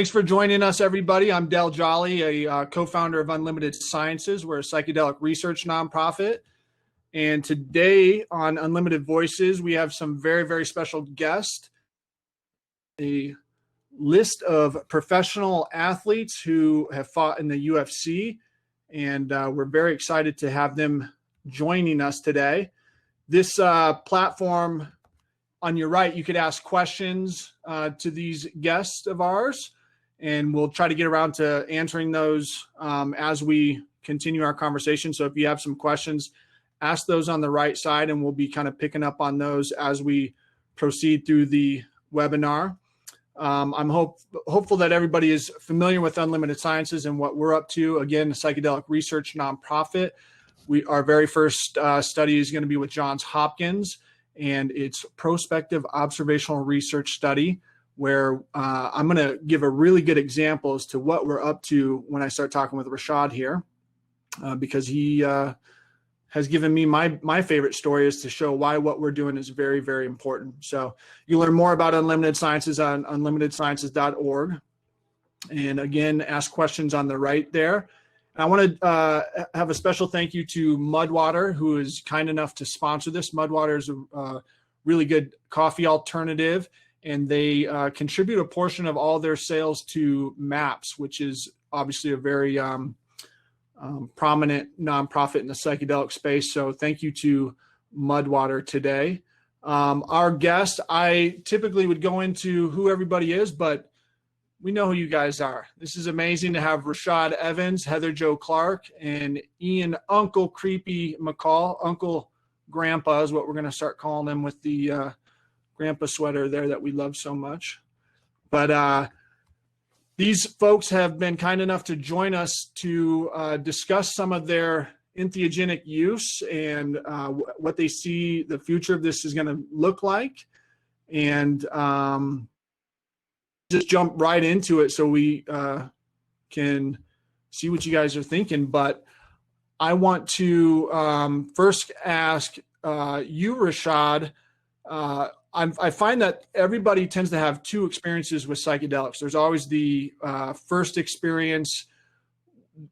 Thanks for joining us, everybody. I'm Del Jolly, a co-founder of Unlimited Sciences. We're a psychedelic research nonprofit. And today on Unlimited Voices, we have some very, very special guests, a list of professional athletes who have fought in the UFC. And we're very excited to have them joining us today. This platform on your right, you could ask questions to these guests of ours. And we'll try to get around to answering those as we continue our conversation. So if you have some questions, ask those on the right side, and we'll be kind of picking up on those as we proceed through the webinar. I'm hopeful that everybody is familiar with Unlimited Sciences and what we're up to. Again, a psychedelic research nonprofit. Our very first study is going to be with Johns Hopkins, and it's prospective observational research study, where I'm going to give a really good example as to what we're up to when I start talking with Rashad here, because he has given me my favorite story is to show why what we're doing is very, very important. So you learn more about Unlimited Sciences on unlimitedsciences.org. And again, ask questions on the right there. And I want to have a special thank you to Mudwater, who is kind enough to sponsor this. Mudwater is a really good coffee alternative, and they contribute a portion of all their sales to MAPS, which is obviously a very prominent nonprofit in the psychedelic space. So thank you to Mudwater today. Our guest, I typically would go into who everybody is, but we know who you guys are. This is amazing to have Rashad Evans, Heather Jo Clark, and Ian Uncle Creepy McCall. Uncle Grandpa is what we're going to start calling him with the grandpa sweater there that we love so much. But these folks have been kind enough to join us to discuss some of their entheogenic use and what they see the future of this is going to look like. And just jump right into it so we can see what you guys are thinking. But I want to first ask you, Rashad, I find that everybody tends to have two experiences with psychedelics. There's always the first experience,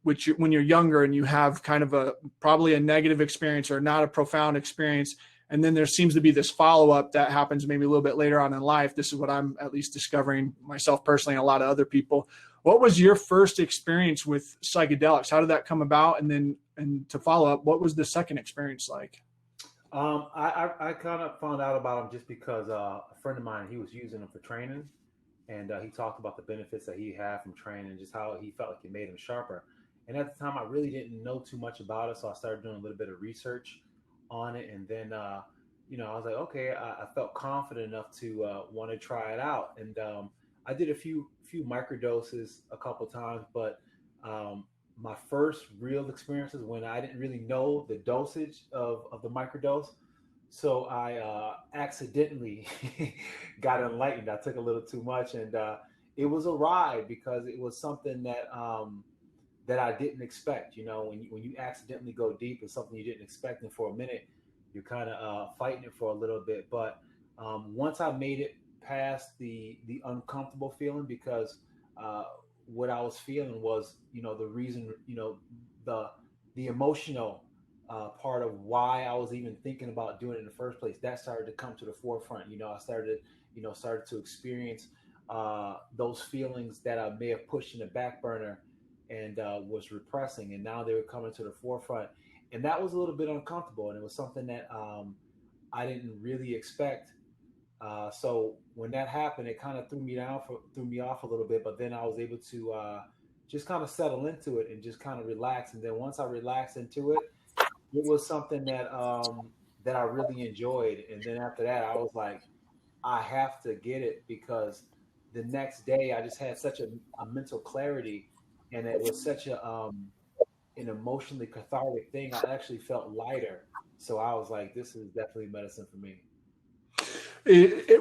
which when you're younger and you have kind of probably a negative experience or not a profound experience. And then there seems to be this follow-up that happens maybe a little bit later on in life. This is what I'm at least discovering myself personally and a lot of other people. What was your first experience with psychedelics? How did that come about? And to follow up, what was the second experience like? I kind of found out about him just because a friend of mine, he was using them for training, and he talked about the benefits that he had from training, just how he felt like it made him sharper. And at the time, I really didn't know too much about it, so I started doing a little bit of research on it, and then I was like, okay, I felt confident enough to want to try it out, and I did a few microdoses a couple times, but my first real experiences when I didn't really know the dosage of the microdose. So I accidentally got enlightened. I took a little too much, and it was a ride because it was something that I didn't expect. You know, when you accidentally go deep with something you didn't expect, and for a minute, you're kind of fighting it for a little bit. But once I made it past the uncomfortable feeling, because what I was feeling was, the reason, the emotional part of why I was even thinking about doing it in the first place, that started to come to the forefront. I started to experience those feelings that I may have pushed in the back burner and was repressing, and now they were coming to the forefront, and that was a little bit uncomfortable, and it was something that I didn't really expect. So when that happened, it kind of threw me off a little bit, but then I was able to just kind of settle into it and just kind of relax. And then once I relaxed into it, it was something that I really enjoyed. And then after that, I was like, I have to get it, because the next day I just had such a mental clarity, and it was such an emotionally cathartic thing. I actually felt lighter. So I was like, this is definitely medicine for me.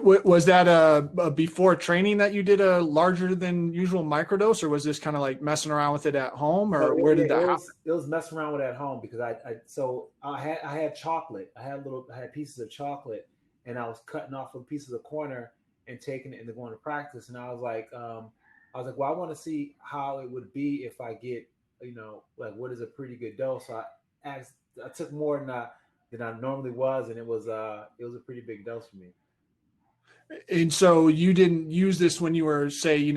Was that a before training that you did a larger than usual microdose, or was this kind of like messing around with it at home, or where did that happen? It was messing around with it at home, because I had chocolate. I had pieces of chocolate, and I was cutting off a piece of the corner and taking it and going to practice. And I was like, I was like, well, I want to see how it would be if I get, like what is a pretty good dose. So I took more than I normally was, and it was a pretty big dose for me. And so you didn't use this when you were, say,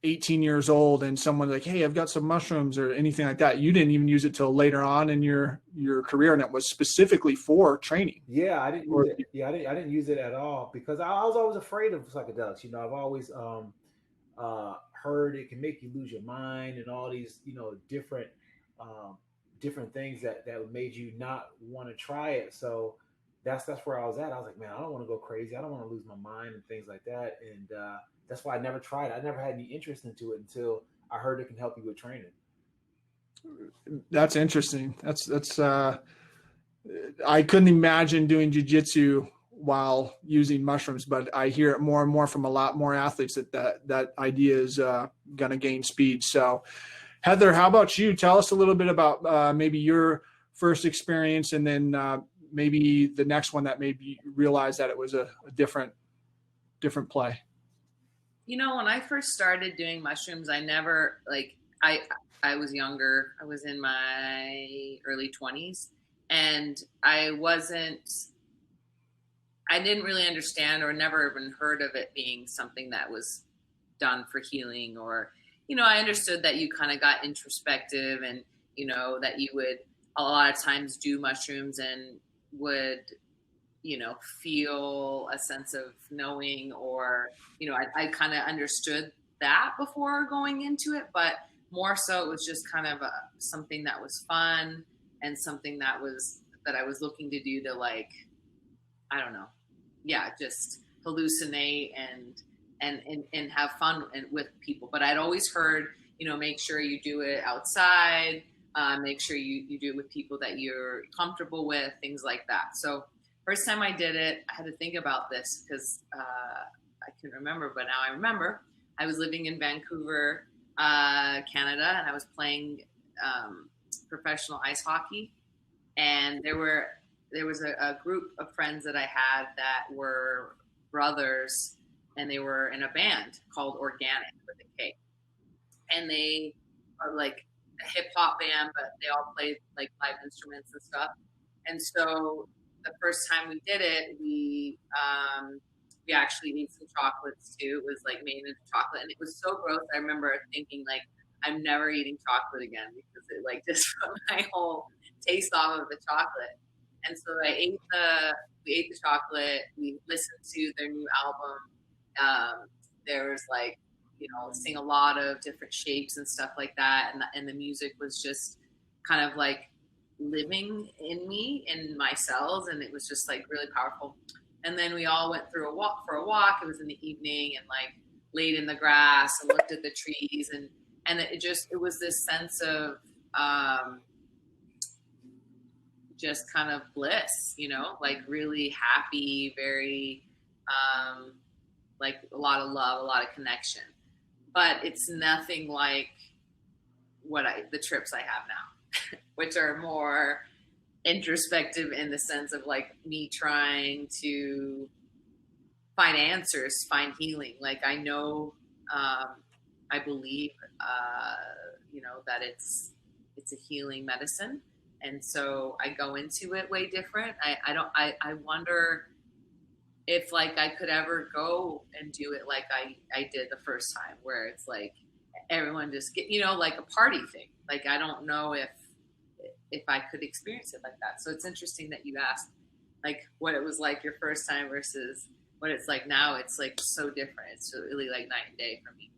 18 years old, and someone like, hey, I've got some mushrooms or anything like that. You didn't even use it till later on in your career, and it was specifically for training. Yeah, I didn't use it. Yeah, I didn't use it at all because I was always afraid of psychedelics. I've always heard it can make you lose your mind and all these, um, different things that made you not want to try it. So that's where I was at. I was like, man, I don't want to go crazy. I don't want to lose my mind and things like that. And that's why I never tried. I never had any interest into it until I heard it can help you with training. That's interesting. I couldn't imagine doing jiu-jitsu while using mushrooms, but I hear it more and more from a lot more athletes that idea is going to gain speed. So Heather, how about you? Tell us a little bit about maybe your first experience, and then maybe the next one that made you realize that it was a different play. When I first started doing mushrooms, I never I was younger. I was in my early 20s, and I didn't really understand or never even heard of it being something that was done for healing, or, I understood that you kind of got introspective, and, that you would a lot of times do mushrooms and would, feel a sense of knowing, or, I kind of understood that before going into it, but more so it was just kind of something that was fun, and something that I was looking to do to, like, I don't know. Yeah, just hallucinate and have fun with people. But I'd always heard, make sure you do it outside, make sure you do it with people that you're comfortable with, things like that. So first time I did it, I had to think about this because I couldn't remember, but now I remember. I was living in Vancouver, Canada, and I was playing professional ice hockey, and there was a group of friends that I had that were brothers, and they were in a band called Organic with a K. And they are like a hip hop band, but they all played like live instruments and stuff. And so the first time we did it, we actually ate some chocolates too. It was like made into chocolate, and it was so gross. I remember thinking like, I'm never eating chocolate again, because it like just put my whole taste off of the chocolate. And so we ate the chocolate. We listened to their new album. There was like, seeing a lot of different shapes and stuff like that. And the music was just kind of like living in me, in my cells. And it was just like really powerful. And then we all went for a walk. It was in the evening, and like laid in the grass and looked at the trees. And it was this sense of, just kind of bliss, like really happy, very, like a lot of love, a lot of connection, but it's nothing like the trips I have now, which are more introspective in the sense of like me trying to find answers, find healing. Like I know, I believe, that it's a healing medicine. And so I go into it way different. I wonder if like I could ever go and do it like I did the first time, where it's like everyone just get, like a party thing. Like, I don't know if I could experience it like that. So it's interesting that you asked like what it was like your first time versus what it's like now. It's like so different. It's really like night and day for me.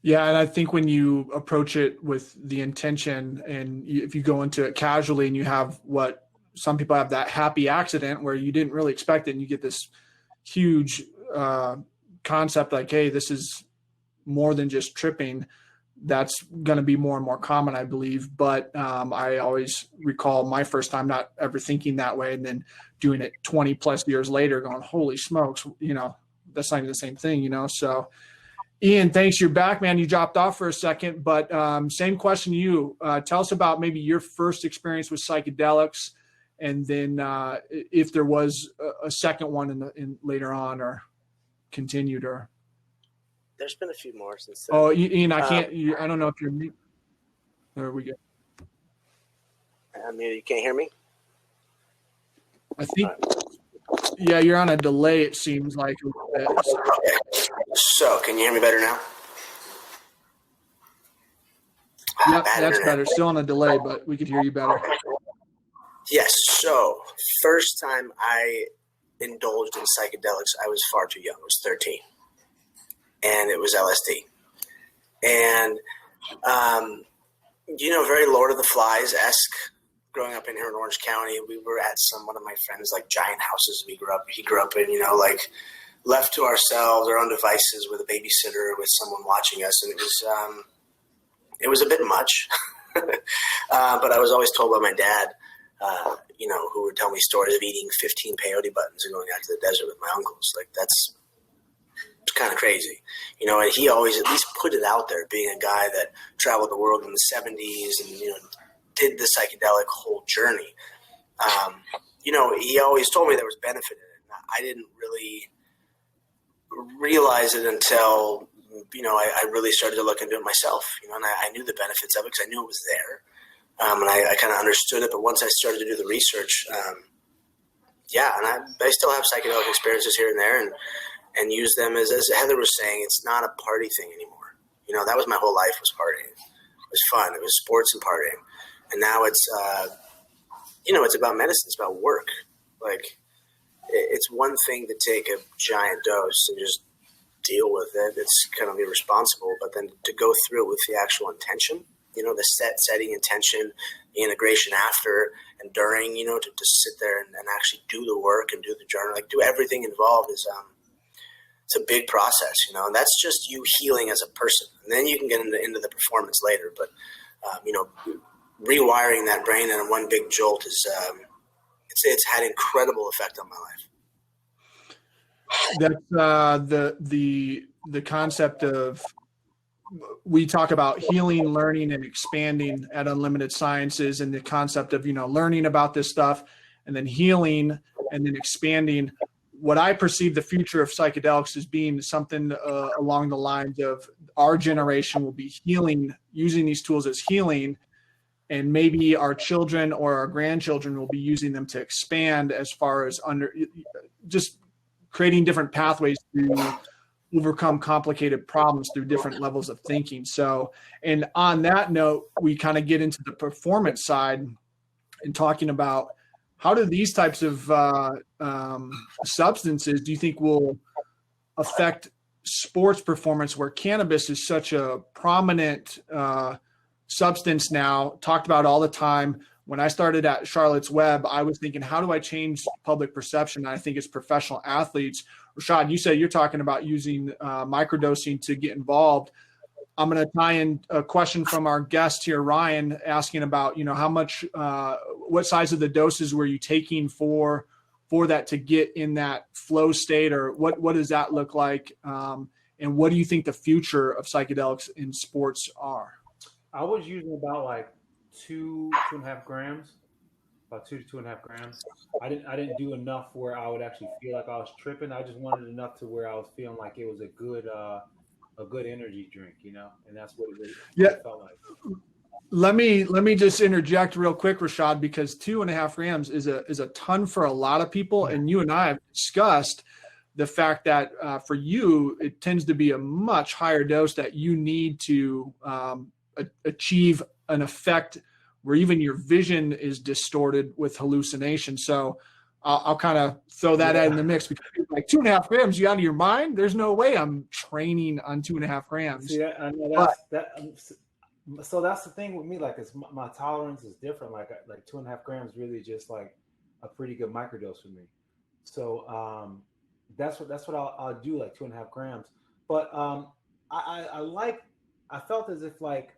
Yeah, and I think when you approach it with the intention, and if you go into it casually, and you have what some people have, that happy accident where you didn't really expect it, and you get this huge concept like, hey, this is more than just tripping, that's going to be more and more common, I believe. But I always recall my first time not ever thinking that way, and then doing it 20 plus years later going, holy smokes, that's not even the same thing, So Ian, thanks. You're back, man. You dropped off for a second, but same question to you. Tell us about maybe your first experience with psychedelics, and then if there was a second one in later on, or continued, or. There's been a few more since then. Oh, Ian, I can't. I don't know if you're mute. There we go. I'm muted. You can't hear me? I think. Yeah, you're on a delay. It seems like. Okay. So, can you hear me better now? Yep, Bad that's internet. better. Still on a delay, but we could hear you better. Yes. So, first time I indulged in psychedelics, I was far too young. I was 13. And it was LSD. And, very Lord of the Flies-esque. Growing up in here in Orange County, we were at one of my friends' like giant houses he grew up in, left to ourselves, our own devices with a babysitter, with someone watching us. And it was a bit much. But I was always told by my dad, who would tell me stories of eating 15 peyote buttons and going out to the desert with my uncles. Like, that's kind of crazy, and he always at least put it out there, being a guy that traveled the world in the 70s and, did the psychedelic whole journey. He always told me there was benefit in it. I didn't really realize it until, I really started to look into it myself, and I knew the benefits of it because I knew it was there. And I kind of understood it. But once I started to do the research, and I still have psychedelic experiences here and there and use them as Heather was saying, it's not a party thing anymore. That was my whole life, was partying. It was fun. It was sports and partying. And now it's, it's about medicine. It's about work. Like, it's one thing to take a giant dose and just deal with it. It's kind of irresponsible. But then to go through it with the actual intention, the setting intention, the integration after and during, to sit there and actually do the work and do the journal, like do everything involved is, it's a big process, and that's just you healing as a person. And then you can get into the performance later. But, rewiring that brain in one big jolt is, it's had incredible effect on my life. That's the concept of, we talk about healing, learning, and expanding at Unlimited Sciences, and the concept of, learning about this stuff and then healing and then expanding. What I perceive the future of psychedelics as being something along the lines of our generation will be healing, using these tools as healing, and maybe our children or our grandchildren will be using them to expand as far as just creating different pathways to overcome complicated problems through different levels of thinking. So, and on that note, we kind of get into the performance side and talking about how do these types of substances do you think will affect sports performance, where cannabis is such a prominent substance now, talked about all the time. When I started at Charlotte's Web, I was thinking, how do I change public perception? And I think it's professional athletes. Rashad, you said you're talking about using microdosing to get involved. I'm going to tie in a question from our guest here, Ryan, asking about, how much, what size of the doses were you taking for that to get in that flow state, or what does that look like? And what do you think the future of psychedelics in sports are? I was using about like 2.5 grams, about 2 to 2.5 grams. I didn't do enough where I would actually feel like I was tripping. I just wanted enough to where I was feeling like it was a good energy drink, and that's what it really felt like. Let me just interject real quick, Rashad, because 2.5 grams is a ton for a lot of people, and you and I have discussed the fact that for you it tends to be a much higher dose that you need to achieve an effect where even your vision is distorted with hallucination. So I'll kind of throw that out in the mix, because like 2.5 grams, you out of your mind? There's no way I'm training on 2.5 grams. See, I know so that's the thing with me. Like, it's my tolerance is different. Like 2.5 grams really just like a pretty good microdose for me. So that's what I'll do, like 2.5 grams. But I felt as if, like,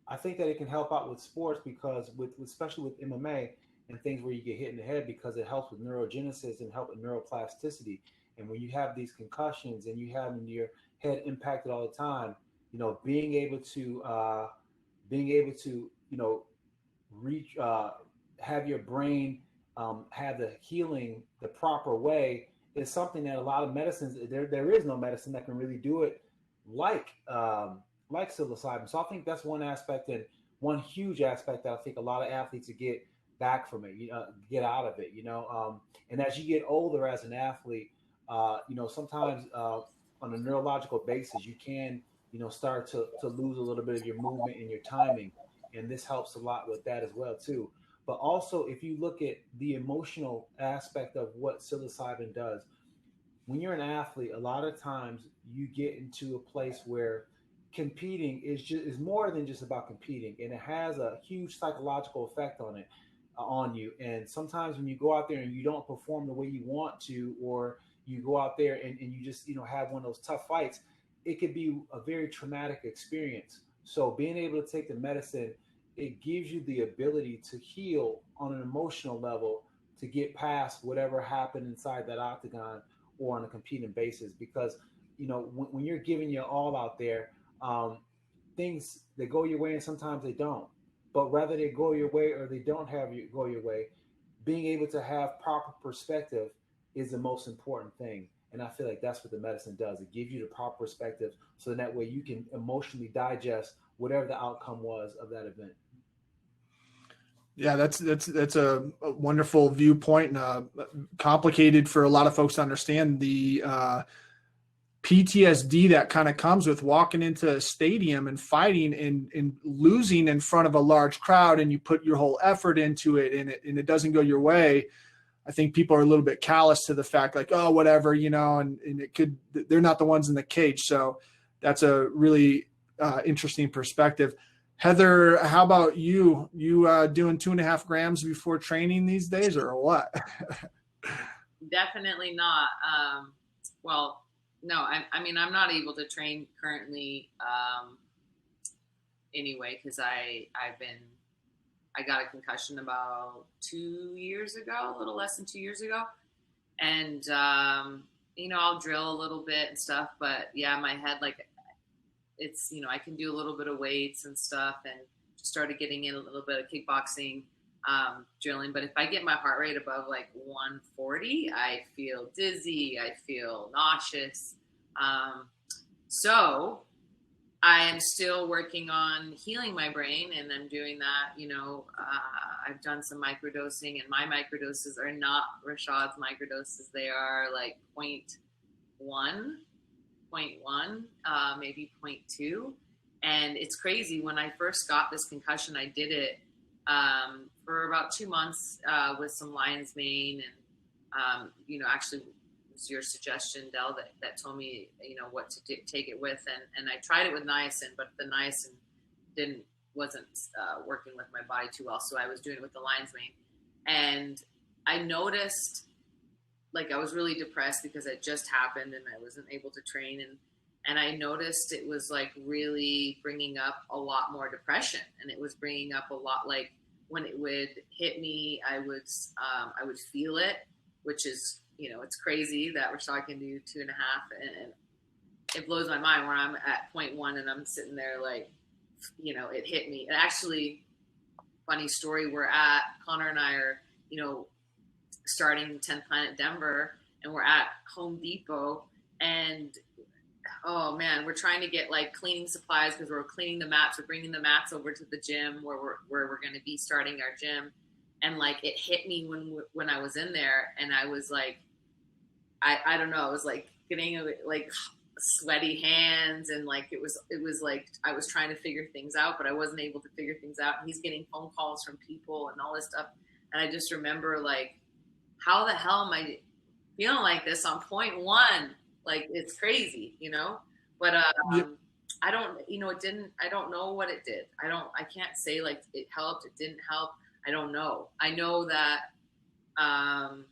I think that it can help out with sports, because especially with MMA and things where you get hit in the head, because it helps with neurogenesis and help with neuroplasticity. And when you have these concussions and you have your head impacted all the time, being able to reach, have your brain have the healing the proper way, is something that a lot of medicines, there is no medicine that can really do it like psilocybin. So I think that's one aspect, and one huge aspect that I think a lot of athletes get back from it, get out of it, and as you get older as an athlete, sometimes on a neurological basis, you can, start to lose a little bit of your movement and your timing. And this helps a lot with that as well, too. But also, if you look at the emotional aspect of what psilocybin does, when you're an athlete, a lot of times you get into a place where competing is more than just about competing, and it has a huge psychological effect on you. And sometimes when you go out there and you don't perform the way you want to, or you go out there and you just have one of those tough fights, it could be a very traumatic experience. So being able to take the medicine, it gives you the ability to heal on an emotional level, to get past whatever happened inside that octagon or on a competing basis. Because when you're giving your all out there, things they go your way and sometimes they don't. But whether they go your way or they don't go your way, being able to have proper perspective is the most important thing. And I feel like that's what the medicine does. It gives you the proper perspective, so that way you can emotionally digest whatever the outcome was of that event. Yeah, that's a wonderful viewpoint, and complicated for a lot of folks to understand. The PTSD that kind of comes with walking into a stadium and fighting and losing in front of a large crowd, and you put your whole effort into it, and it doesn't go your way. I think people are a little bit callous to the fact, like, oh, whatever, and they're not the ones in the cage. So that's a really interesting perspective. Heather, how about you? You doing 2.5 grams before training these days, or what? Definitely not. Well, no, I mean, I'm not able to train currently anyway, because I got a concussion about 2 years ago, a little less than 2 years ago. And, I'll drill a little bit and stuff, but yeah, my head, like, it's, I can do a little bit of weights and stuff, and started getting in a little bit of kickboxing, drilling. But if I get my heart rate above like 140, I feel dizzy, I feel nauseous. So I am still working on healing my brain, and I'm doing that. I've done some microdosing, and my microdoses are not Rashad's microdoses. They are like 0.1, maybe 0.2. And it's crazy. When I first got this concussion, I did it for about 2 months with some lion's mane, and actually it was your suggestion, Del, that told me what to take it with, and I tried it with niacin, but the niacin wasn't working with my body too well, so I was doing it with the lion's mane. And I noticed, like, I was really depressed because it just happened and I wasn't able to train, and I noticed it was like really bringing up a lot more depression, and it was bringing up a lot, like, when it would hit me, I would feel it, which is, it's crazy that Rashad can do 2.5, and it blows my mind where I'm at 0.1 and I'm sitting there like, it hit me. And actually, funny story, Connor and I are, starting 10th Planet Denver, and we're at Home Depot, and oh man, we're trying to get like cleaning supplies because we're cleaning the mats. We're bringing the mats over to the gym where we're going to be starting our gym. And like, it hit me when I was in there, and I was like, I don't know, I was like getting like sweaty hands, and like it was like I was trying to figure things out, but I wasn't able to figure things out. And he's getting phone calls from people and all this stuff, and I just remember, like, how the hell am I feeling like this on 0.1? Like, it's crazy, But I don't, it didn't. I don't know what it did. I can't say like it helped. It didn't help. I don't know. I know that I'm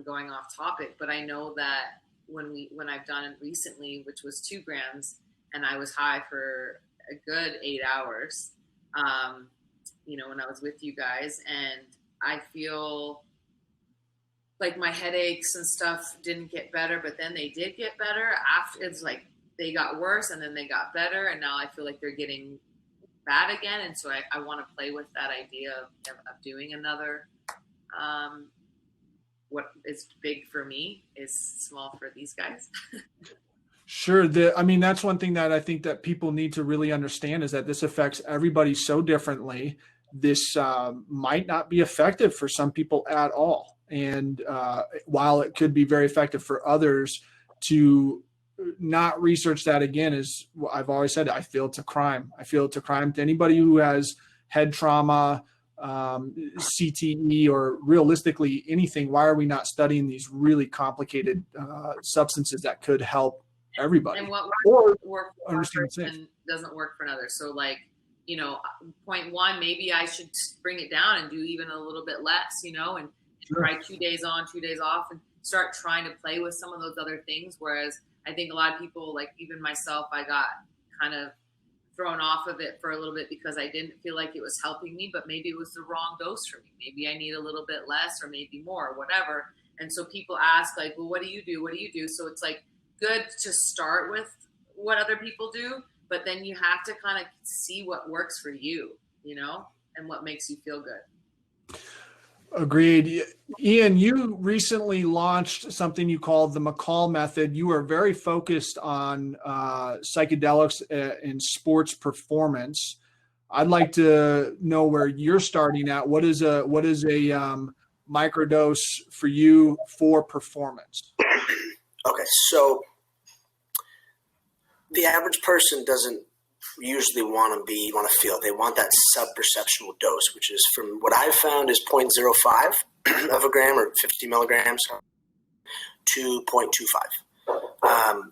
going off topic, but I know that when I've done it recently, which was 2 grams, and I was high for a good 8 hours, when I was with you guys, and I feel like my headaches and stuff didn't get better, but then they did get better after. It's like they got worse and then they got better, and now I feel like they're getting bad again. And so I want to play with that idea of doing another what is big for me is small for these guys. Sure. That's one thing that I think that people need to really understand is that this affects everybody so differently. This might not be effective for some people at all. And while it could be very effective for others, to not research that again is, I've always said, I feel it's a crime. I feel it's a crime to anybody who has head trauma, CTE, or realistically anything. Why are we not studying these really complicated substances that could help everybody? And what or works for one person doesn't work for another. So like, point one, maybe I should bring it down and do even a little bit less, and try 2 days on, 2 days off, and start trying to play with some of those other things. Whereas I think a lot of people, like even myself, I got kind of thrown off of it for a little bit because I didn't feel like it was helping me, but maybe it was the wrong dose for me. Maybe I need a little bit less or maybe more, whatever. And so people ask like, well, what do you do? What do you do? So it's like good to start with what other people do, but then you have to kind of see what works for you, and what makes you feel good. Agreed. Ian, you recently launched something you called the McCall method. You are very focused on psychedelics in sports performance. I'd like to know where you're starting at. What is a microdose for you for performance? Okay, so the average person doesn't usually want to feel. They want that sub-perceptual dose, which is, from what I've found, is 0.05 of a gram or 50 milligrams to 0.25.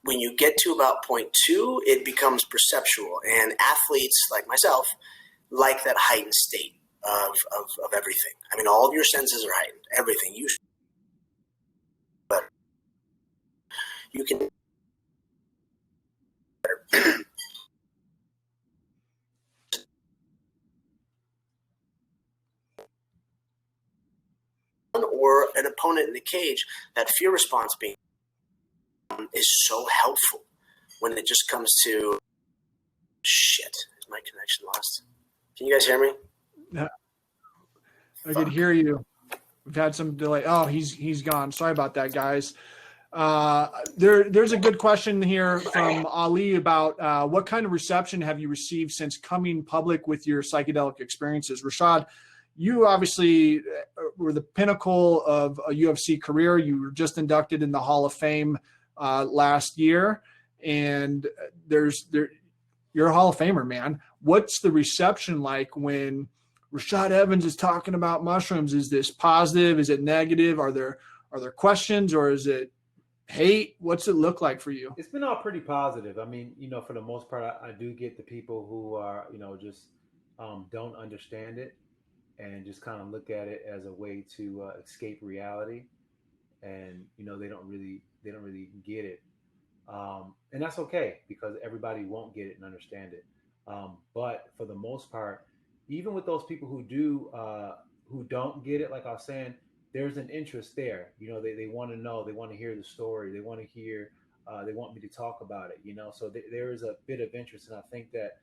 When you get to about 0.2, it becomes perceptual, and athletes like myself like that heightened state of everything. All of your senses are heightened, everything. But you can or an opponent in the cage, that fear response being is so helpful when it just comes to shit. Is my connection lost? Can you guys hear me? Yeah, I could hear you. We've had some delay. Oh, he's gone. Sorry about that, guys. There's a good question here from Ali about what kind of reception have you received since coming public with your psychedelic experiences? Rashad, you obviously were the pinnacle of a UFC career. You were just inducted in the Hall of Fame last year, and you're a Hall of Famer, man. What's the reception like when Rashad Evans is talking about mushrooms? Is this positive? Is it negative? Are there questions, or is it hate? What's it look like for you? It's been all pretty positive. For the most part, I do get the people who are, just don't understand it and just kind of look at it as a way to escape reality, and they don't really get it, and that's okay because everybody won't get it and understand it. But for the most part, even with those people who don't get it, like I was saying, there's an interest there. They want to know, they want to hear the story, they want to hear, they want me to talk about it. So there is a bit of interest, and I think that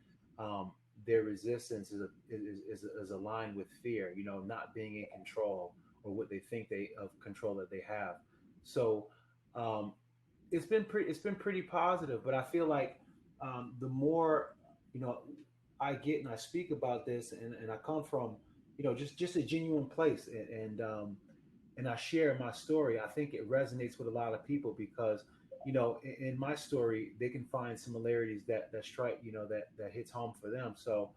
their resistance is aligned with fear, not being in control, or what they think of control that they have. So it's been pretty positive, but I feel like the more I get and I speak about this, and I come from just a genuine place, and I share my story, I think it resonates with a lot of people because in my story they can find similarities that strike, that hits home for them. So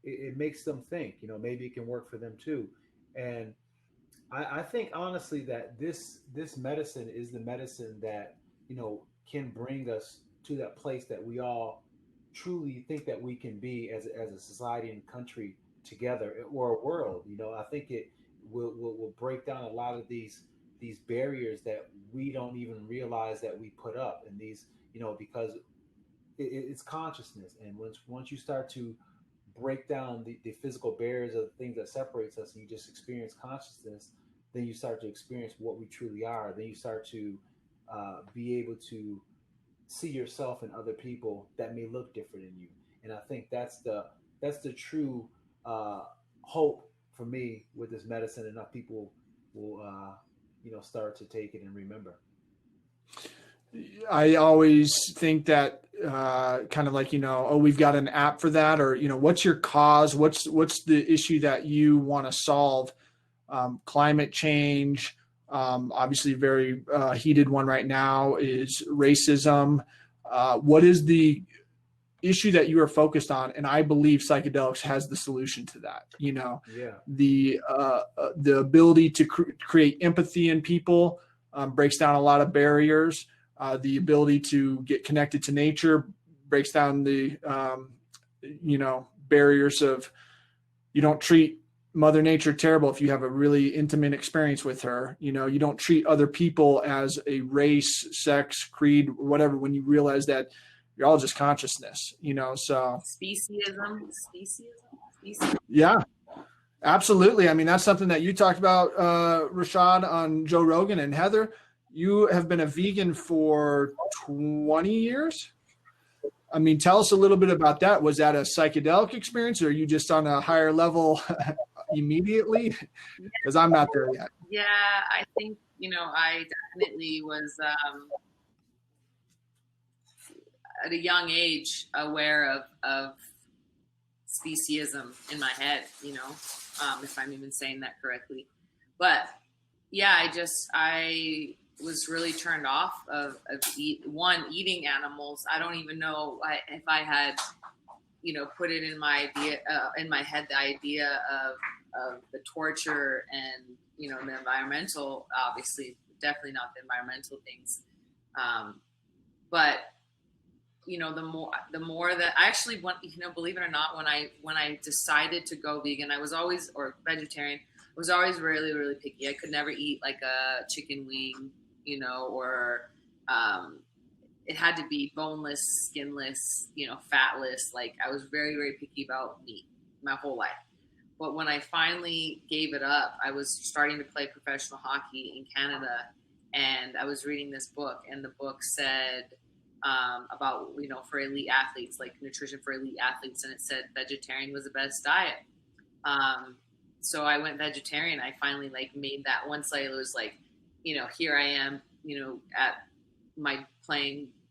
it makes them think, maybe it can work for them too. And I think honestly that this medicine is the medicine that can bring us to that place that we all truly think that we can be as a society and country together, or a world. I think it will break down a lot of these barriers that we don't even realize that we put up, and these because it's consciousness, and once you start to break down the physical barriers of the things that separates us, and you just experience consciousness, then you start to experience what we truly are. Then you start to be able to see yourself and other people that may look different in you. And I think that's the true hope for me with this medicine. Enough people will, start to take it and remember. I always think that kind of like, oh, we've got an app for that, or, what's your cause? What's the issue that you want to solve? Climate change, obviously very heated one right now is racism. What is the issue that you are focused on? And I believe psychedelics has the solution to that. The ability to create empathy in people breaks down a lot of barriers. The ability to get connected to nature breaks down the, barriers of, you don't treat Mother Nature terrible if you have a really intimate experience with her. You don't treat other people as a race, sex, creed, whatever, when you realize that you're all just consciousness, so. Speciesism. Yeah, absolutely. I mean, that's something that you talked about, Rashad, on Joe Rogan. And Heather, you have been a vegan for 20 years. I mean, tell us a little bit about that. Was that a psychedelic experience, or are you just on a higher level immediately? Because I'm not there yet. Yeah, I think, I definitely was at a young age aware of speciesism in my head, if I'm even saying that correctly. But yeah, I was really turned off of eating animals. I don't even know if I had, put it in my head, the idea of the torture and, the environmental, obviously, definitely not the environmental things. But, the more that I actually want, believe it or not, when I decided to go vegan, or vegetarian, I was always really, really picky. I could never eat like a chicken wing, or it had to be boneless, skinless, fatless. Like, I was very, very picky about meat my whole life. But when I finally gave it up, I was starting to play professional hockey in Canada, and I was reading this book, and the book said about, for elite athletes, like nutrition for elite athletes, and it said vegetarian was the best diet. So I went vegetarian. I finally made that once I was here I am, at my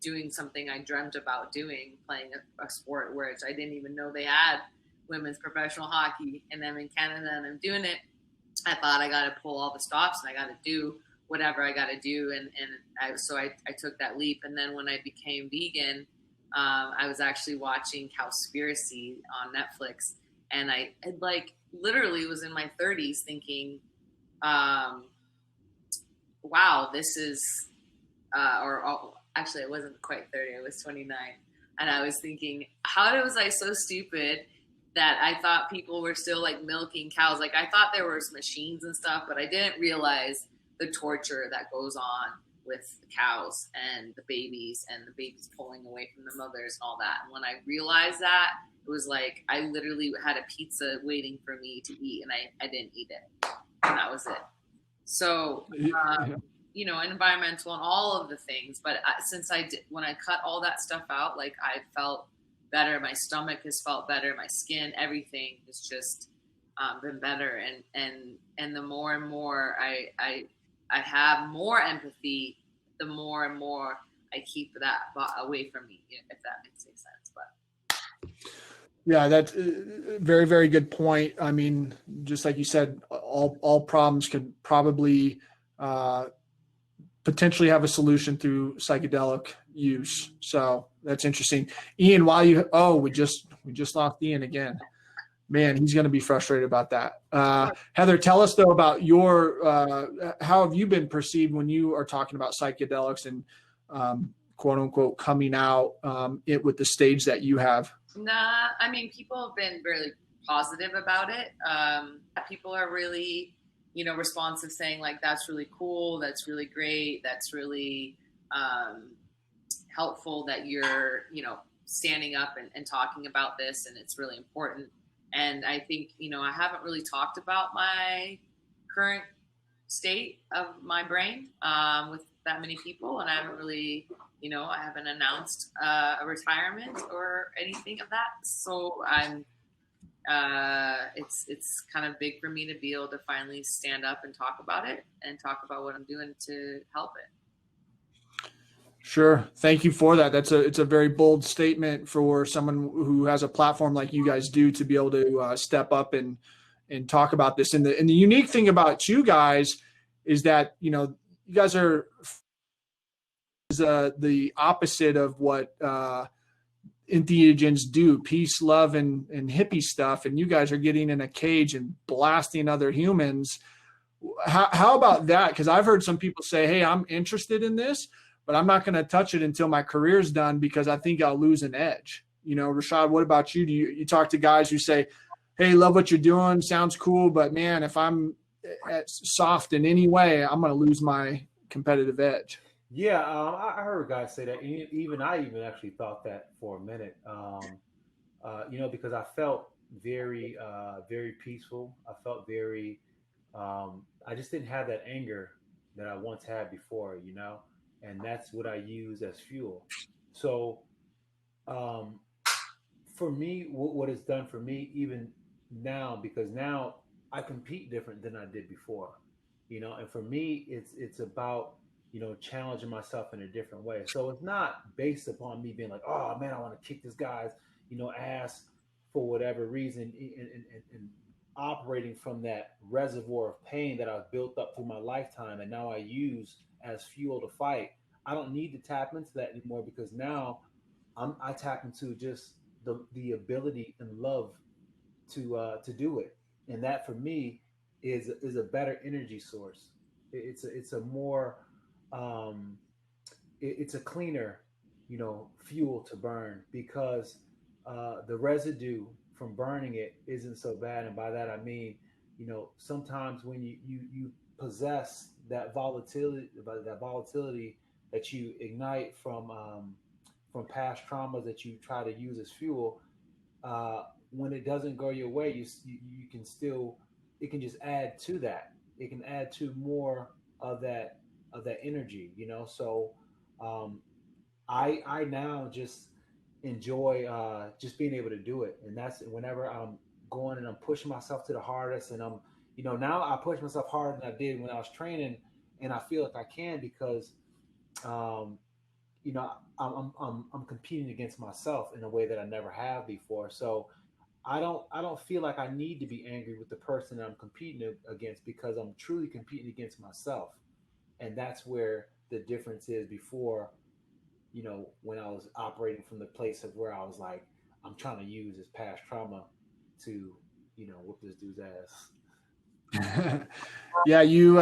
doing something I dreamt about doing, playing a sport which I didn't even know they had women's professional hockey, and I'm in Canada and I'm doing it. I thought I got to pull all the stops and I got to do whatever I got to do. So I took that leap. And then when I became vegan, I was actually watching Cowspiracy on Netflix, and I had literally was in my 30s thinking, wow, this is, actually I wasn't quite 30, I was 29. And I was thinking, how was I so stupid that I thought people were still milking cows? I thought there was machines and stuff, but I didn't realize the torture that goes on with the cows and the babies pulling away from the mothers and all that. And when I realized that, it was I literally had a pizza waiting for me to eat, and I didn't eat it. And that was it. So, environmental and all of the things. But when I cut all that stuff out, I felt better. My stomach has felt better. My skin, everything has just been better. And the more and more I have more empathy, the more and more I keep that away from me, if that makes any sense. But yeah, that's a very, very good point. I mean, just like you said, all problems could probably potentially have a solution through psychedelic use. So that's interesting. Ian, we just lost Ian again. Man, he's going to be frustrated about that. Heather, tell us though about how have you been perceived when you are talking about psychedelics and quote unquote coming out with the stage that you have? Nah, I mean, people have been really positive about it. People are really, responsive, saying that's really cool, that's really great, that's really helpful that you're, standing up and talking about this, and it's really important. And I think, I haven't really talked about my current state of my brain with that many people, and I haven't really, I haven't announced a retirement or anything of that. So I'm it's kind of big for me to be able to finally stand up and talk about it and talk about what I'm doing to help it. Sure. Thank you for that. It's a very bold statement for someone who has a platform like you guys do to be able to step up and talk about this. And the unique thing about you guys is that, you know, you guys are the opposite of what entheogens do, peace, love, and hippie stuff. And you guys are getting in a cage and blasting other humans. How about that? Because I've heard some people say, hey, I'm interested in this, but I'm not going to touch it until my career's done because I think I'll lose an edge. You know, Rashad, what about you? Do you talk to guys who say, hey, love what you're doing, sounds cool, but man, if I'm soft in any way, I'm going to lose my competitive edge? Yeah, I heard guys say that. Even I actually thought that for a minute. You know, because I felt very, very peaceful. I felt very. I just didn't have that anger that I once had before. You know, and that's what I use as fuel. So, for me, what it's done for me, even now, because now I compete different than I did before. You know, and for me, it's about, you know, challenging myself in a different way. So it's not based upon me being like, oh man, I want to kick this guy's, you know, ass for whatever reason, and operating from that reservoir of pain that I've built up through my lifetime and now I use as fuel to fight. I don't need to tap into that anymore because now I tap into just the ability and love to do it. And that for me is a better energy source. It's a more it's a cleaner, you know, fuel to burn because the residue from burning it isn't so bad. And by that I mean, you know, sometimes when you possess that volatility that you ignite from past traumas that you try to use as fuel, when it doesn't go your way, you can still, it can just add to that. It can add to more of that energy, you know. So I now just enjoy just being able to do it, and that's whenever I'm going and I'm pushing myself to the hardest, and I'm, you know, now I push myself harder than I did when I was training, and I feel like I can because you know, I'm competing against myself in a way that I never have before. So I don't feel like I need to be angry with the person that I'm competing against because I'm truly competing against myself. And that's where the difference is before, you know, when I was operating from the place of where I was like, I'm trying to use this past trauma to, you know, whoop this dude's ass. Yeah, you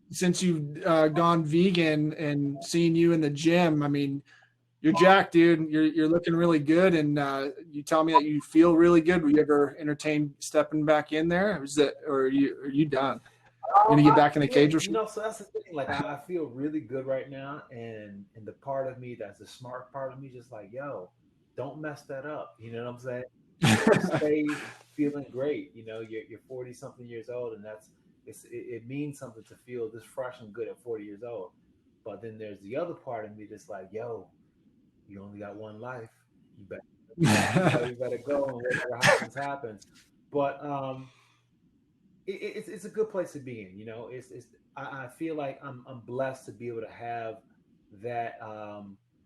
since you've gone vegan and seeing you in the gym, I mean, you're jacked, dude. You're looking really good, and you tell me that you feel really good. Will you ever entertain stepping back in there? Or are you done? You gonna get back in the cage or something? You know, so that's the thing. Like I feel really good right now, and the part of me that's the smart part of me, just like, yo, don't mess that up. You know what I'm saying? Stay feeling great. You know, you're 40 something years old, and it means something to feel this fresh and good at 40 years old. But then there's the other part of me that's like, yo, you only got one life. You better go, and whatever happens. But it's a good place to be in. You know, I feel like I'm blessed to be able to have that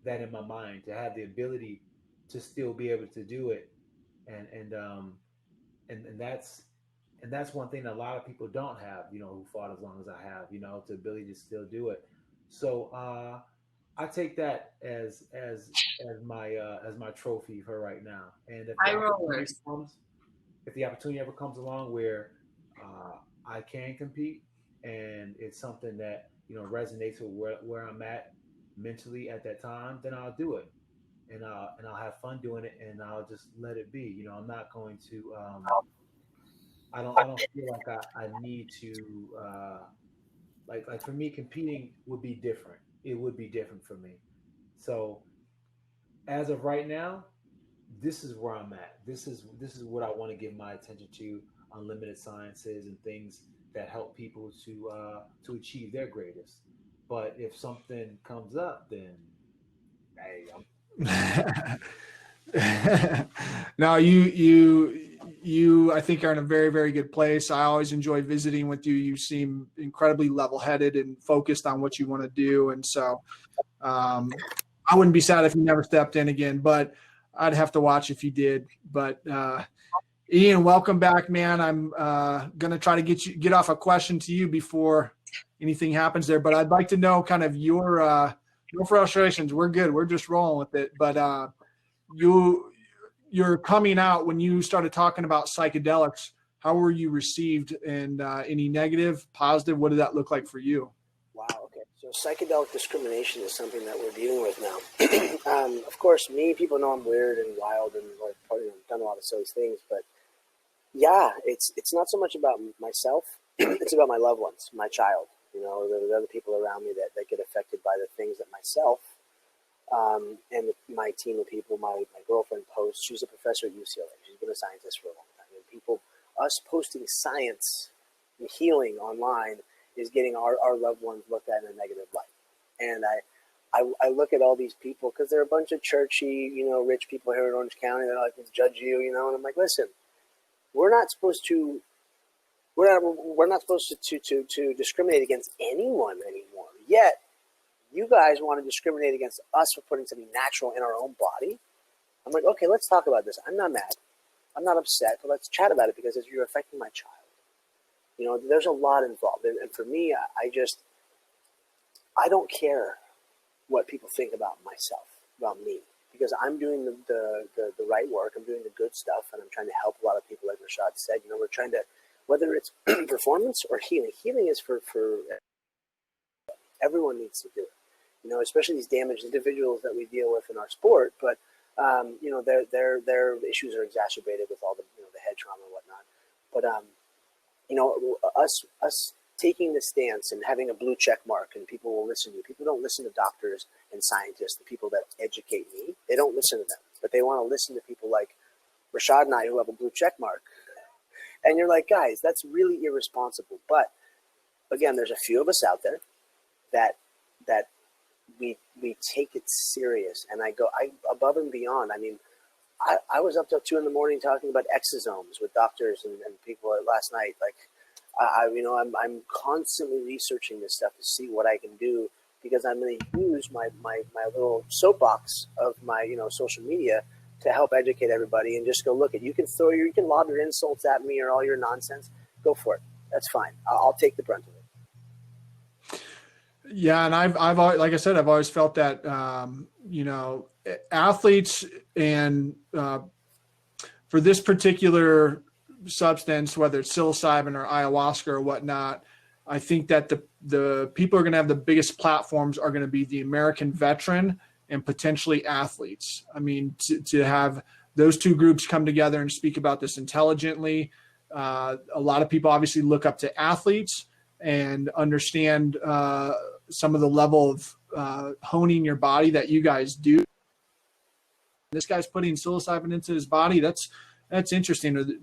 that in my mind, to have the ability to still be able to do it, and that's one thing that a lot of people don't have. You know, who fought as long as I have. You know, the ability to still do it. So I take that as my trophy for right now. And if the opportunity ever comes along where I can compete, and it's something that, you know, resonates with where I'm at mentally at that time, then I'll do it, and I'll have fun doing it, and I'll just let it be. You know, I'm not going to. I don't feel like I need to. Like for me, competing would be different. It would be different for me. So as of right now, this is where I'm at. This is what I want to give my attention to. Unlimited sciences and things that help people to achieve their greatest. But if something comes up, then hey, no, you, I think, are in a very, very good place. I always enjoy visiting with you. You seem incredibly level-headed and focused on what you want to do. And so I wouldn't be sad if you never stepped in again, but I'd have to watch if you did. But Ian, welcome back, man. I'm going to try to get off a question to you before anything happens there. But I'd like to know kind of your frustrations. We're good. We're just rolling with it. But you're coming out when you started talking about psychedelics. How were you received, and any negative, positive? What did that look like for you? Wow. Okay. So psychedelic discrimination is something that we're dealing with now. Of course, people know I'm weird and wild and probably done a lot of silly things, but yeah, it's not so much about myself. It's about my loved ones, my child. The other people around me that get affected by the things that myself and my team of people, my girlfriend posts. She's a professor at UCLA. She's been a scientist for a long time. And us posting science and healing online is getting our loved ones looked at in a negative light. And I look at all these people because they're a bunch of churchy, rich people here in Orange County that like to judge you, and I'm like, listen, we're not supposed to discriminate against anyone anymore. Yet you guys want to discriminate against us for putting something natural in our own body. I'm like, okay, let's talk about this. I'm not mad. I'm not upset, but let's chat about it because you're affecting my child. There's a lot involved. And for me, I don't care what people think about myself, about me, because I'm doing the right work. I'm doing the good stuff, and I'm trying to help a lot of people, like Rashad said. We're trying to, whether it's performance or healing. Healing is for everyone needs to do it. Especially these damaged individuals that we deal with in our sport. But their issues are exacerbated with all the the head trauma and whatnot. But us taking the stance and having a blue check mark, and people will listen to you. People don't listen to doctors and scientists, the people that educate me. They don't listen to them, but they want to listen to people like Rashad and I, who have a blue check mark. And you're like, guys, that's really irresponsible. But again, there's a few of us out there that we take it serious, and I above and beyond. I mean, I was up till 2 a.m. talking about exosomes with doctors and people last night. Like, I'm constantly researching this stuff to see what I can do, because I'm going to use my little soapbox of my social media to help educate everybody, and just go, look, you can lob your insults at me or all your nonsense. Go for it. That's fine. I'll take the brunt of it. Yeah, and I've always, like I said, I've always felt that athletes and for this particular substance, whether it's psilocybin or ayahuasca or whatnot, I think that the people who are going to have the biggest platforms are going to be the American veteran and potentially athletes. I mean, to have those two groups come together and speak about this intelligently. A lot of people obviously look up to athletes and understand some of the level of honing your body that you guys do. This guy's putting psilocybin into his body. That's interesting.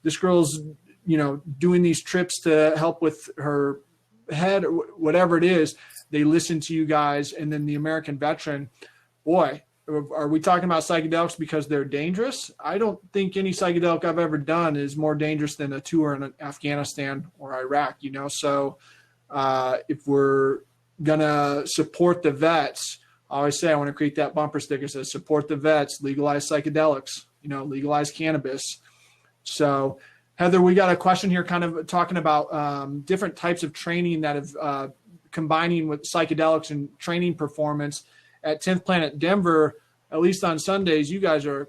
This girl's, doing these trips to help with her head or whatever it is. They listen to you guys. And then the American veteran, boy, are we talking about psychedelics because they're dangerous? I don't think any psychedelic I've ever done is more dangerous than a tour in Afghanistan or Iraq, So if we're going to support the vets, I always say I want to create that bumper sticker that says support the vets, legalize psychedelics, legalize cannabis. So Heather, we got a question here kind of talking about different types of training that have combining with psychedelics and training performance. At 10th Planet Denver, at least on Sundays, you guys are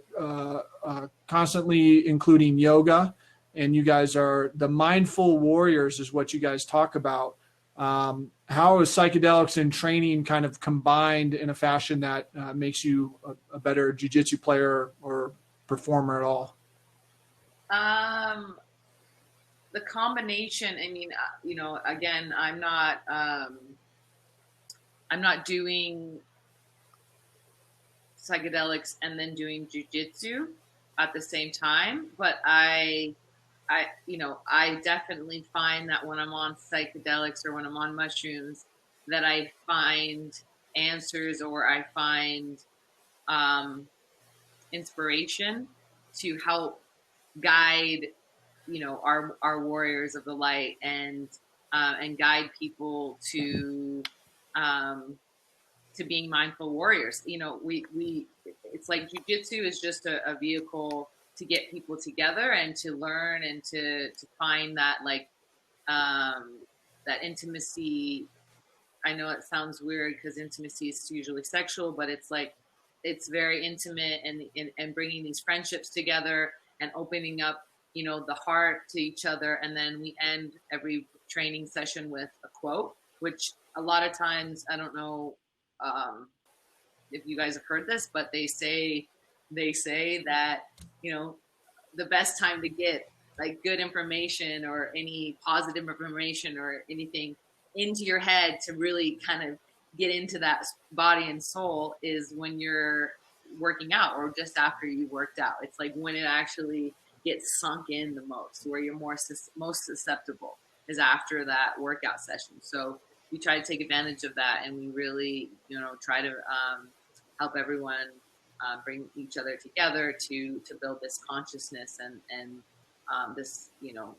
constantly including yoga, and you guys are the mindful warriors is what you guys talk about. How is psychedelics and training kind of combined in a fashion that makes you a better jiu-jitsu player or performer at all? The combination, I mean, again, I'm not doing psychedelics and then doing jiu-jitsu at the same time, but I definitely find that when I'm on psychedelics or when I'm on mushrooms, that I find answers or I find inspiration to help guide, our warriors of the light, and guide people to being mindful warriors. It's like jujitsu is just a vehicle to get people together and to learn and to find that that intimacy. I know it sounds weird because intimacy is usually sexual, but it's very intimate, and bringing these friendships together and opening up, the heart to each other. And then we end every training session with a quote, which a lot of times, I don't know if you guys have heard this, but they say that, the best time to get good information or any positive information or anything into your head to really kind of get into that body and soul is when you're working out, or just after you worked out. It's like when it actually gets sunk in the most, where you're most susceptible, is after that workout session. So we try to take advantage of that, and we really, try to help everyone bring each other together to build this consciousness and this,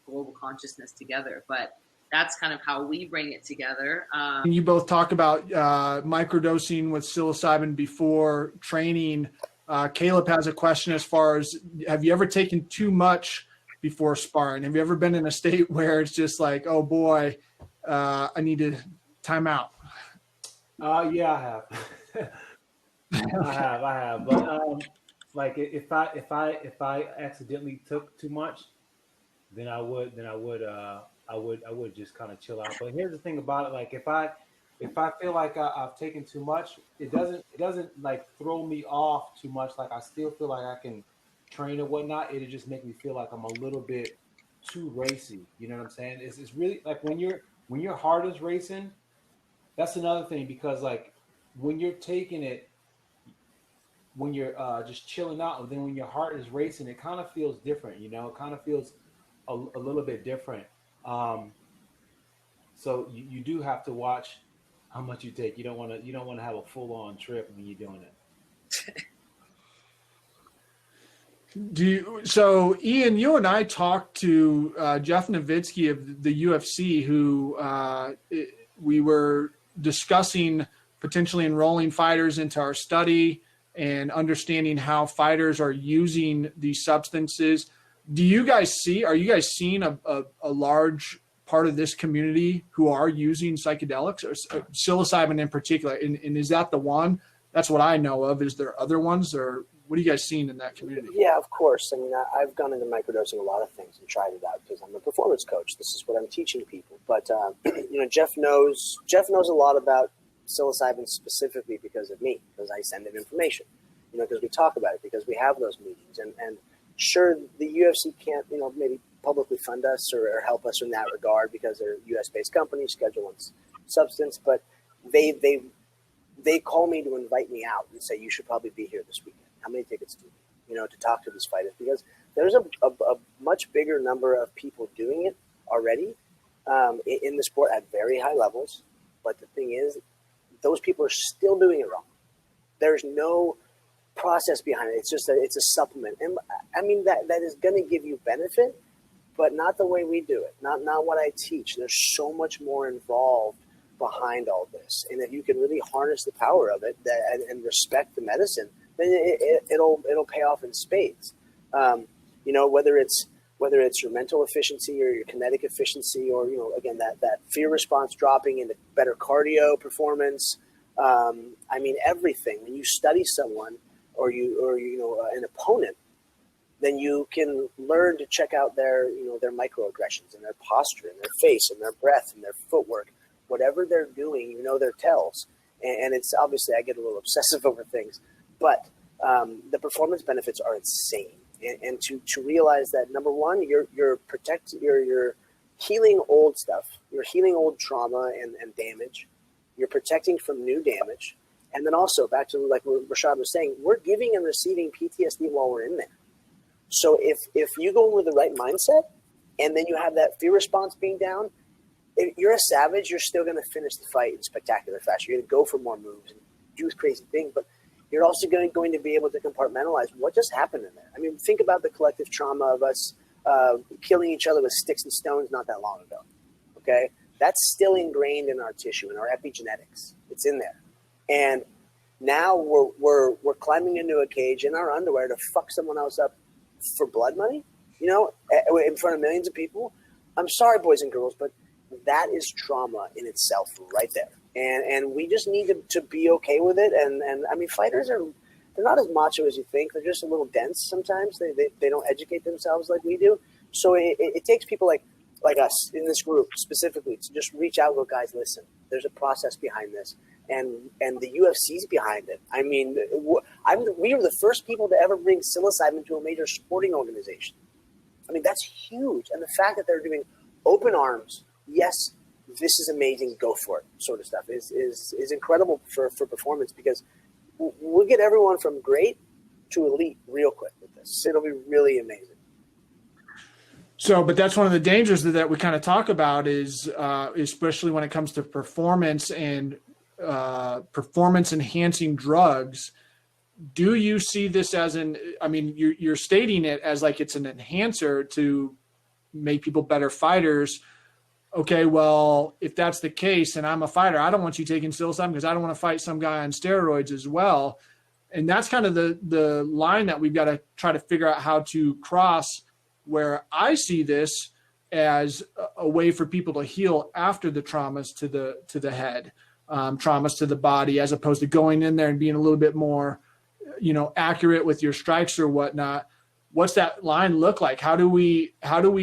global consciousness together. But that's kind of how we bring it together. You both talk about microdosing with psilocybin before training. Caleb has a question as far as, have you ever taken too much before sparring? Have you ever been in a state where it's just like, oh boy, I need to time out? Yeah, I have. I have. But if I accidentally took too much, then I would just kind of chill out. But here's the thing about it: if I feel like I've taken too much, it doesn't throw me off too much. I still feel like I can train or whatnot. It'll just make me feel like I'm a little bit too racy. You know what I'm saying? It's really when your heart is racing. That's another thing, because when you're taking it, when you're just chilling out, and then when your heart is racing, it kind of feels different. It kind of feels a little bit different. So you do have to watch how much you take. You don't want to have a full on trip when you're doing it. So Ian, you and I talked to Jeff Nowitzki of the UFC, who we were discussing potentially enrolling fighters into our study and understanding how fighters are using these substances. Are you guys seeing a large part of this community who are using psychedelics, or psilocybin in particular? And is that the one? That's what I know of. Is there other ones, or what are you guys seeing in that community? Yeah, of course. I mean, I've gone into microdosing a lot of things and tried it out because I'm a performance coach. This is what I'm teaching people. But Jeff knows a lot about psilocybin specifically because of me, because I send him information. Because we talk about it, because we have those meetings, and sure, the UFC can't, maybe publicly fund us or help us in that regard because they're a US-based company, Schedule I substance, but they call me to invite me out and say, you should probably be here this weekend. How many tickets do you need, to talk to these fighters? Because there's a much bigger number of people doing it already in the sport at very high levels. But the thing is, those people are still doing it wrong. There's no process behind it. It's just it's a supplement. And I mean, that is going to give you benefit, but not the way we do it. Not what I teach. There's so much more involved behind all this. And if you can really harness the power of it and respect the medicine, then it'll pay off in spades. Whether it's your mental efficiency or your kinetic efficiency, or again that fear response dropping into better cardio performance. I mean, everything. When you study someone or an opponent, then you can learn to check out their microaggressions and their posture and their face and their breath and their footwork, whatever they're doing, their tells. And it's obviously, I get a little obsessive over things, but the performance benefits are insane. And to realize that, number one, you're healing old stuff. You're healing old trauma and damage. You're protecting from new damage. And then also, back to like what Rashad was saying, we're giving and receiving PTSD while we're in there. So if you go in with the right mindset, and then you have that fear response being down, if you're a savage, you're still going to finish the fight in spectacular fashion. You're going to go for more moves and do crazy things. But You're also going to be able to compartmentalize what just happened in there. I mean, think about the collective trauma of us killing each other with sticks and stones not that long ago. Okay, that's still ingrained in our tissue, in our epigenetics. It's in there, and now we're climbing into a cage in our underwear to fuck someone else up for blood money, you know, in front of millions of people. I'm sorry, boys and girls, but that is trauma in itself right there. And we just need to be okay with it. And I mean, fighters they're not as macho as you think. They're just a little dense sometimes. They don't educate themselves like we do. So it takes people like us in this group specifically to just reach out and go, guys, listen, there's a process behind this. And the UFC's behind it. I mean, we were the first people to ever bring psilocybin to a major sporting organization. I mean, that's huge. And the fact that they're doing open arms, yes, this is amazing, go for it, sort of stuff is incredible for performance, because we'll get everyone from great to elite real quick with this. It'll be really amazing. So, but that's one of the dangers that we kind of talk about is, especially when it comes to performance and performance enhancing drugs. Do you see this as I mean, you're stating it as like it's an enhancer to make people better fighters. Okay, well, if that's the case and I'm a fighter, I don't want you taking psilocybin because I don't want to fight some guy on steroids as well. And that's kind of the line that we've got to try to figure out how to cross, where I see this as a way for people to heal after the traumas to the head, traumas to the body, as opposed to going in there and being a little bit more, you know, accurate with your strikes or whatnot. What's that line look like? How do we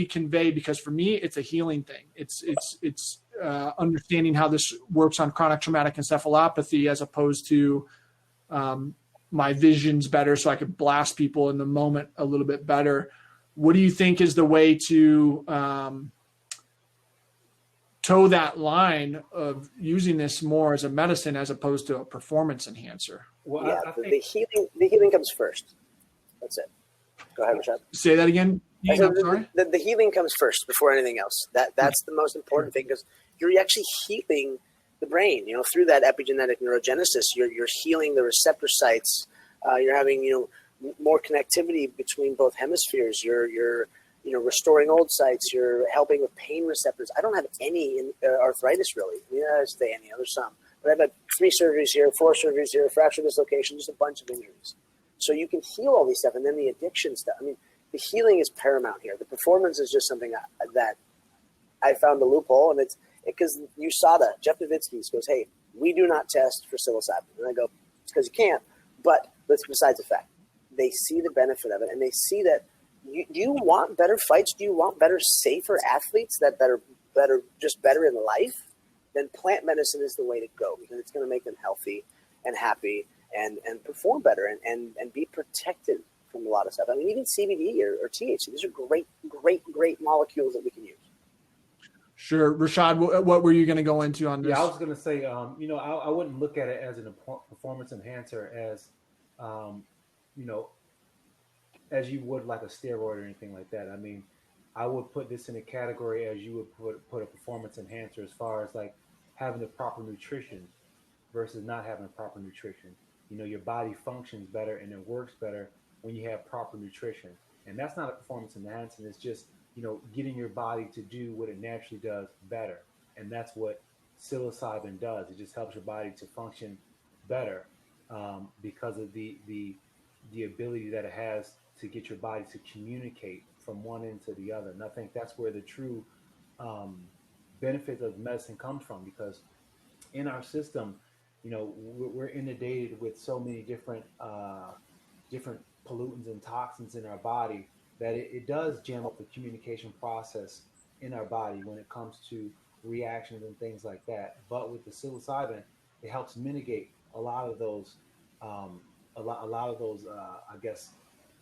convey? Because for me, it's a healing thing. It's understanding how this works on chronic traumatic encephalopathy, as opposed to my vision's better, so I could blast people in the moment a little bit better. What do you think is the way to toe that line of using this more as a medicine as opposed to a performance enhancer? Well, Yeah, I think the healing comes first. That's it. Go ahead, Rashad. Say that again. I said I'm sorry. the healing comes first before anything else. That's the most important thing, because you're actually healing the brain. You know, through that epigenetic neurogenesis, you're healing the receptor sites. You're having, you know, more connectivity between both hemispheres. You're restoring old sites. You're helping with pain receptors. I don't have any arthritis really. I mean, I say any, there's some, but I've had 3 surgeries here, 4 surgeries here, fracture dislocation, just a bunch of injuries. So you can heal all these stuff, and then the addiction stuff. I mean, the healing is paramount here. The performance is just something that I found a loophole, and it's because USADA, Jeff Nowitzki goes, "Hey, we do not test for psilocybin," and I go, "It's because you can't." But that's besides the fact. They see the benefit of it, and they see that do you want better fights? Do you want better, safer athletes that are just better in life? Then plant medicine is the way to go, because it's going to make them healthy and happy and perform better and be protected from a lot of stuff. I mean, even CBD or THC, these are great molecules that we can use. Sure. Rashad, what were you going to go into on this? Yeah, I was going to say, you know, I wouldn't look at it as a performance enhancer as, you know, as you would like a steroid or anything like that. I mean, I would put this in a category as you would put a performance enhancer, as far as like having the proper nutrition versus not having proper nutrition. You know, your body functions better and it works better when you have proper nutrition. And that's not a performance enhancement. It's just, you know, getting your body to do what it naturally does better. And that's what psilocybin does. It just helps your body to function better because of the ability that it has to get your body to communicate from one end to the other. And I think that's where the true benefit of medicine comes from, because in our system, you know, we're inundated with so many different pollutants and toxins in our body that it does jam up the communication process in our body when it comes to reactions and things like that. But with the psilocybin, it helps mitigate a lot of those, I guess,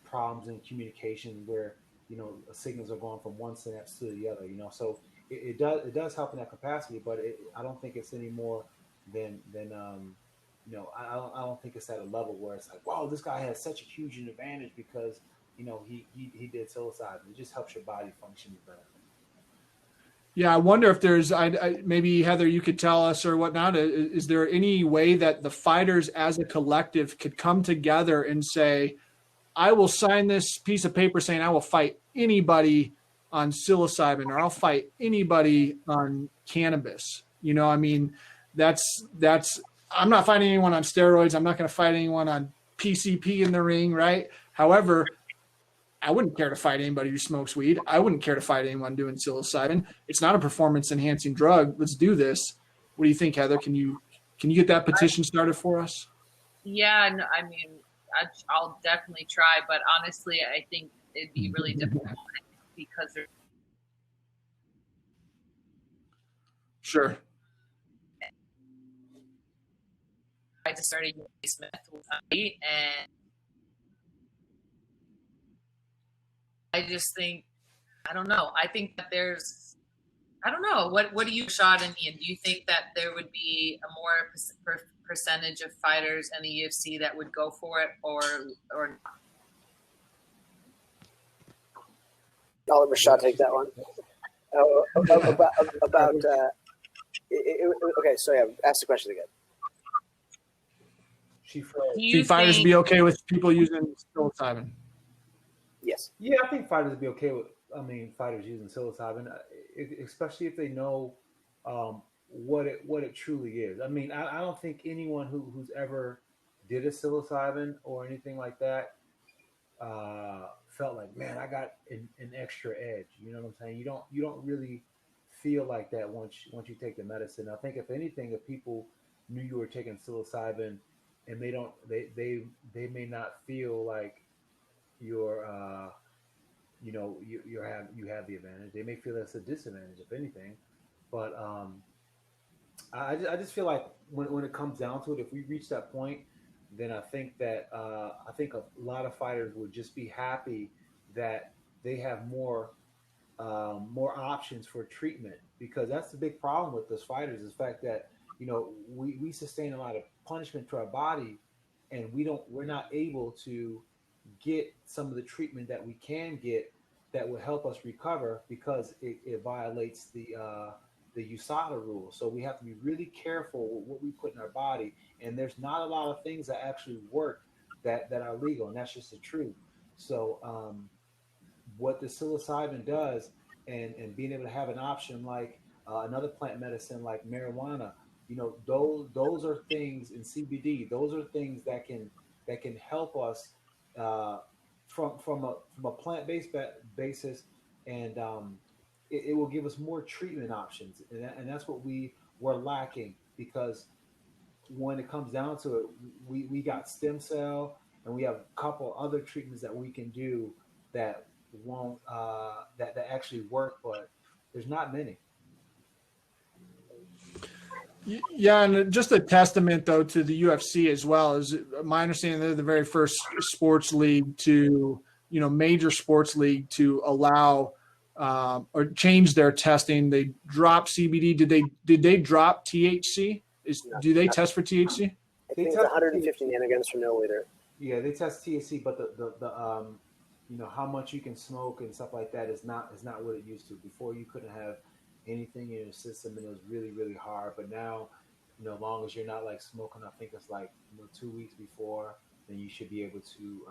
problems in communication where, you know, signals are going from one synapse to the other. You know, so it does help in that capacity, but I don't think it's any more than you know, I don't think it's at a level where it's like, wow, this guy has such a huge advantage because, you know, he did psilocybin. It just helps your body function better. Yeah, I wonder if there's, maybe Heather, you could tell us or whatnot. Is there any way that the fighters as a collective could come together and say, I will sign this piece of paper saying I will fight anybody on psilocybin, or I'll fight anybody on cannabis. You know, I mean, that's, I'm not fighting anyone on steroids. I'm not going to fight anyone on PCP in the ring, right? However, I wouldn't care to fight anybody who smokes weed. I wouldn't care to fight anyone doing psilocybin. It's not a performance enhancing drug. Let's do this. What do you think, Heather? Can you get that petition started for us? Yeah, no, I mean, I'll definitely try, but honestly, I think it'd be really difficult because there's Sure. I just started using Smith with me, and I just think, I don't know. I think that I don't know. What do you, Rashad and Ian? Do you think that there would be a more percentage of fighters in the UFC that would go for it, or not? I'll let Rashad take that one. Okay, so yeah, ask the question again. Do fighters be okay with people using psilocybin? Yes. Yeah, I think fighters would be okay with. Fighters using psilocybin, especially if they know what it truly is. I mean, I don't think anyone who's ever did a psilocybin or anything like that felt like, man, I got an extra edge. You know what I'm saying? You don't really feel like that once you take the medicine. I think if anything, if people knew you were taking psilocybin and they may not feel like you're you have the advantage. They may feel that's a disadvantage, if anything. But I just feel like when it comes down to it, if we reach that point, then I think that a lot of fighters would just be happy that they have more options for treatment, because that's the big problem with those fighters is the fact that we sustain a lot of punishment to our body, and we're not able to get some of the treatment that we can get that would help us recover, because it violates the USADA rule. So we have to be really careful with what we put in our body. And there's not a lot of things that actually work that are legal, and that's just the truth. So what the psilocybin does, and being able to have an option like another plant medicine like marijuana, those are things in CBD. Those are things that can help us from a plant-based basis, and it will give us more treatment options, and that's what we're lacking, because when it comes down to it, we got stem cell, and we have a couple other treatments that we can do that won't that actually work, but there's not many. Yeah, and just a testament, though, to the UFC as well. Is my understanding they're the very first sports league to, major sports league to allow or change their testing. They dropped CBD. Did they drop THC? Do they test for THC? I think it's 150 nanograms per milliliter. Yeah, they test THC, but the how much you can smoke and stuff like that is not what it used to. Before, you couldn't have anything in your system, and it was really, really hard. But now, as long as you're not like smoking, I think it's like 2 weeks before, then you should be able to